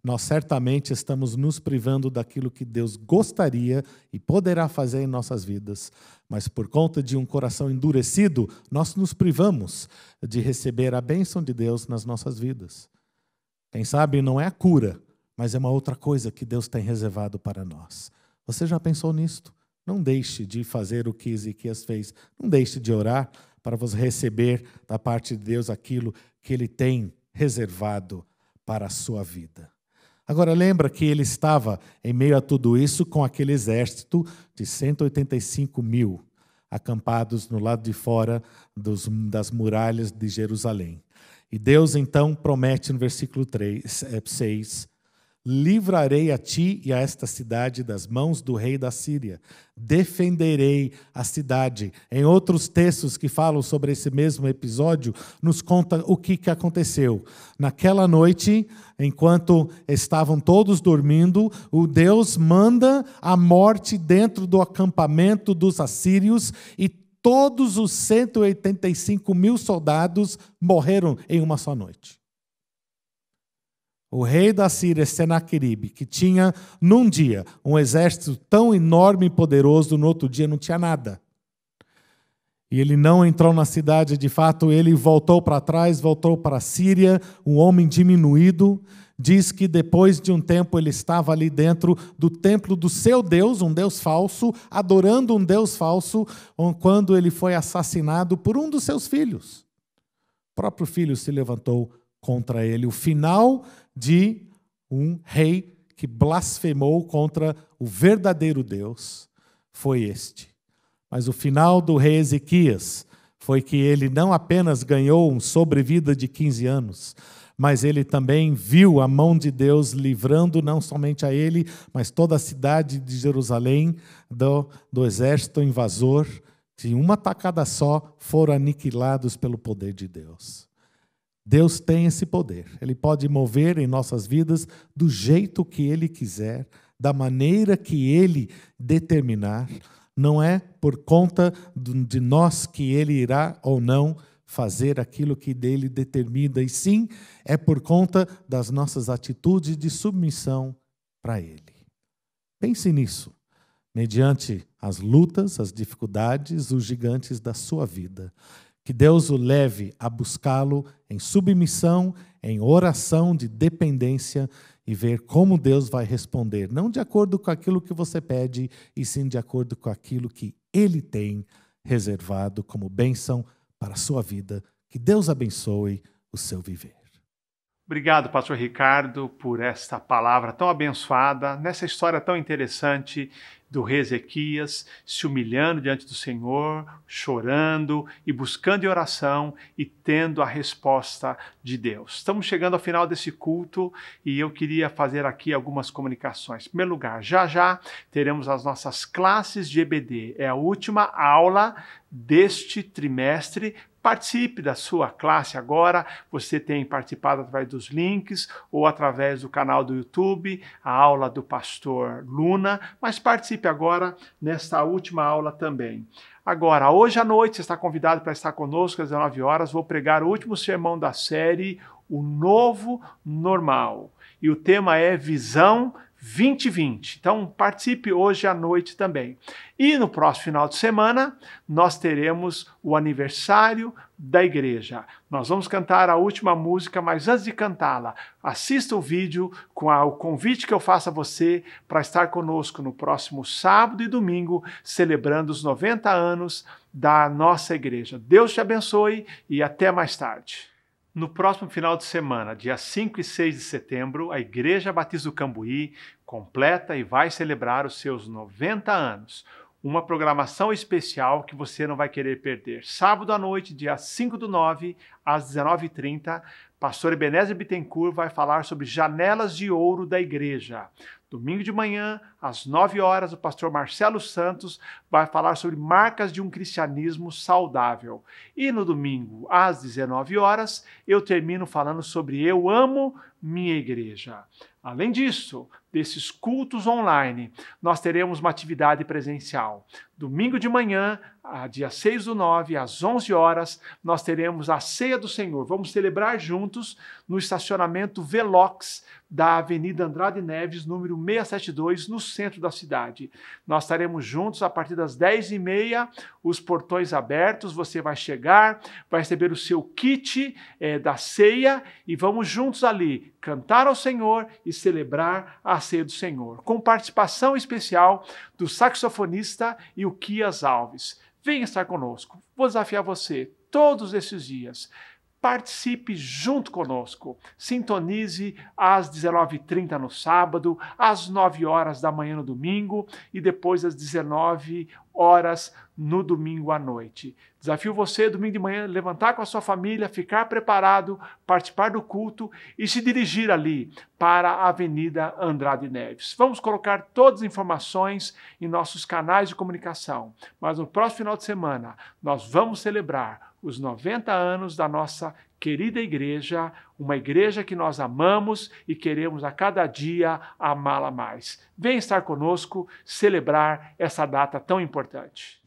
nós certamente estamos nos privando daquilo que Deus gostaria e poderá fazer em nossas vidas. Mas por conta de um coração endurecido, nós nos privamos de receber a bênção de Deus nas nossas vidas. Quem sabe não é a cura, mas é uma outra coisa que Deus tem reservado para nós. Você já pensou nisto? Não deixe de fazer o que Ezequias fez. Não deixe de orar para você receber da parte de Deus aquilo que Ele tem reservado para a sua vida. Agora lembra que ele estava em meio a tudo isso com aquele exército de 185 mil acampados no lado de fora das muralhas de Jerusalém. E Deus então promete no versículo 6, livrarei a ti e a esta cidade das mãos do rei da Síria. Defenderei a cidade. Em outros textos que falam sobre esse mesmo episódio, nos conta o que aconteceu. Naquela noite, enquanto estavam todos dormindo, o Deus manda a morte dentro do acampamento dos assírios e todos os 185 mil soldados morreram em uma só noite. O rei da Síria, Senaqueribe, que tinha, num dia, um exército tão enorme e poderoso, no outro dia não tinha nada. E ele não entrou na cidade, de fato, ele voltou para trás, voltou para a Síria, um homem diminuído. Diz que depois de um tempo ele estava ali dentro do templo do seu Deus, um Deus falso, adorando um Deus falso, quando ele foi assassinado por um dos seus filhos. O próprio filho se levantou contra ele. O final de um rei que blasfemou contra o verdadeiro Deus foi este. Mas o final do rei Ezequias foi que ele não apenas ganhou um sobrevida de 15 anos, mas ele também viu a mão de Deus livrando não somente a ele, mas toda a cidade de Jerusalém do exército invasor, que em uma tacada só foram aniquilados pelo poder de Deus. Deus tem esse poder. Ele pode mover em nossas vidas do jeito que Ele quiser, da maneira que Ele determinar. Não é por conta de nós que Ele irá ou não fazer aquilo que dele determina, e sim é por conta das nossas atitudes de submissão para Ele. Pense nisso, mediante as lutas, as dificuldades, os gigantes da sua vida. Que Deus o leve a buscá-lo em submissão, em oração de dependência e ver como Deus vai responder, não de acordo com aquilo que você pede, e sim de acordo com aquilo que Ele tem reservado como bênção para a sua vida. Que Deus abençoe o seu viver. Obrigado, pastor Ricardo, por esta palavra tão abençoada, nessa história tão interessante do rei Ezequias, se humilhando diante do Senhor, chorando e buscando em oração e tendo a resposta de Deus. Estamos chegando ao final desse culto e eu queria fazer aqui algumas comunicações. Em primeiro lugar, já teremos as nossas classes de EBD. É a última aula deste trimestre. Participe da sua classe agora. Você tem participado através dos links ou através do canal do YouTube, a aula do pastor Luna, mas participe agora nesta última aula também. Agora, hoje à noite, você está convidado para estar conosco às 19 horas. Vou pregar o último sermão da série, O Novo Normal. E o tema é Visão 2020. Então, participe hoje à noite também. E no próximo final de semana, nós teremos o aniversário da igreja. Nós vamos cantar a última música, mas antes de cantá-la, assista o vídeo com o convite que eu faço a você para estar conosco no próximo sábado e domingo, celebrando os 90 anos da nossa igreja. Deus te abençoe e até mais tarde. No próximo final de semana, dia 5 e 6 de setembro, a Igreja Batista do Cambuí completa e vai celebrar os seus 90 anos. Uma programação especial que você não vai querer perder. Sábado à noite, dia 5/9, às 19h30, pastor Ebenezer Bittencourt vai falar sobre janelas de ouro da igreja. Domingo de manhã, às 9 horas, o pastor Marcelo Santos vai falar sobre marcas de um cristianismo saudável. E no domingo, às 19 horas, eu termino falando sobre Eu Amo Minha Igreja. Além disso, desses cultos online, nós teremos uma atividade presencial. Domingo de manhã, dia 6/9, às 11 horas, nós teremos a Ceia do Senhor. Vamos celebrar juntos no estacionamento Velox da Avenida Andrade Neves, número 672, no centro da cidade. Nós estaremos juntos a partir das 10h30, os portões abertos, você vai chegar, vai receber o seu kit da ceia e vamos juntos ali cantar ao Senhor e celebrar a Ceia do Senhor, com participação especial do saxofonista Ilquias Alves. Venha estar conosco. Vou desafiar você todos esses dias. Participe junto conosco. Sintonize às 19h30 no sábado, às 9 horas da manhã no domingo e depois às 19 horas no domingo à noite. Desafio você, domingo de manhã, levantar com a sua família, ficar preparado, participar do culto e se dirigir ali para a Avenida Andrade Neves. Vamos colocar todas as informações em nossos canais de comunicação. Mas no próximo final de semana, nós vamos celebrar os 90 anos da nossa querida igreja, uma igreja que nós amamos e queremos a cada dia amá-la mais. Venha estar conosco, celebrar essa data tão importante.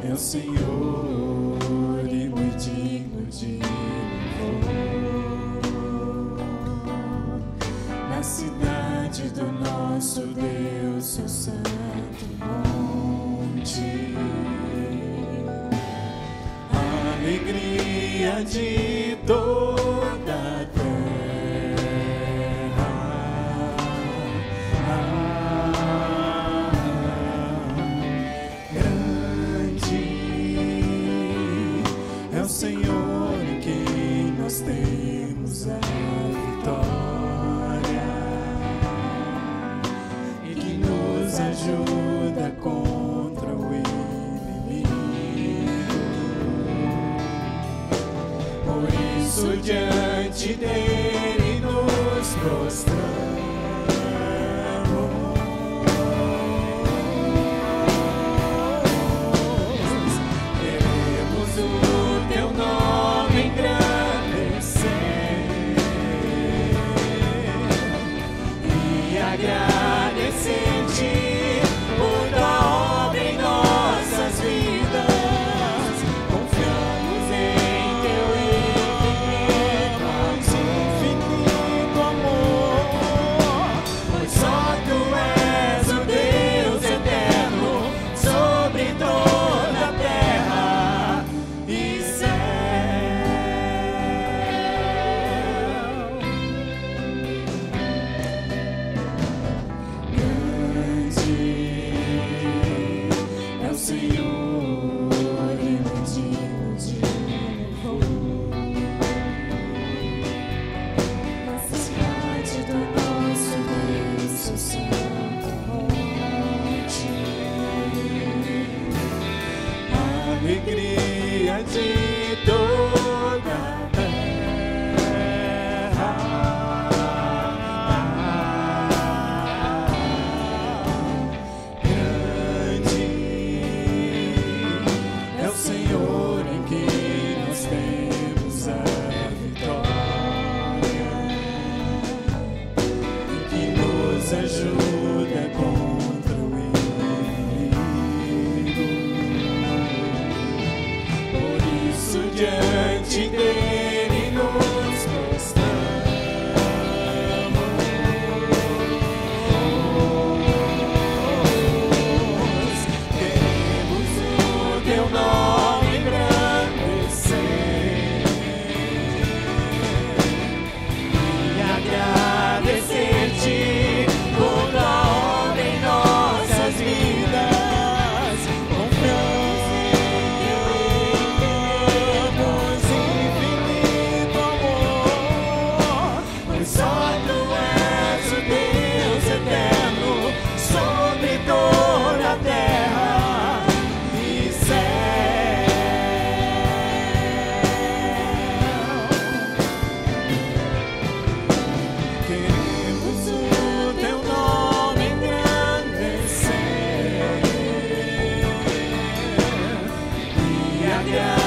É o Senhor e muito digno de louvor. Na cidade do nosso Deus, o santo monte, a alegria de toda a é o Senhor em quem nós temos a vitória e que nos ajuda contra o inimigo. Por isso, diante dele nos prostramos. Infinito amor. Senhor é digno de louvor. Na cidade do nosso Deus, seu santo monte, alegria de toda a terra. Grande é o Senhor em que nós temos a vitória, e que nos ajuda contra o inimigo. Por isso diante dele nos prostramos. Queremos o teu nome engrandecer e agradecer-te por tua obra em nossas vidas. Confiamos infinito amor, pois só tu és o Deus eterno sobre toda a terra e céu. Queremos o teu nome engrandecer e agradecer.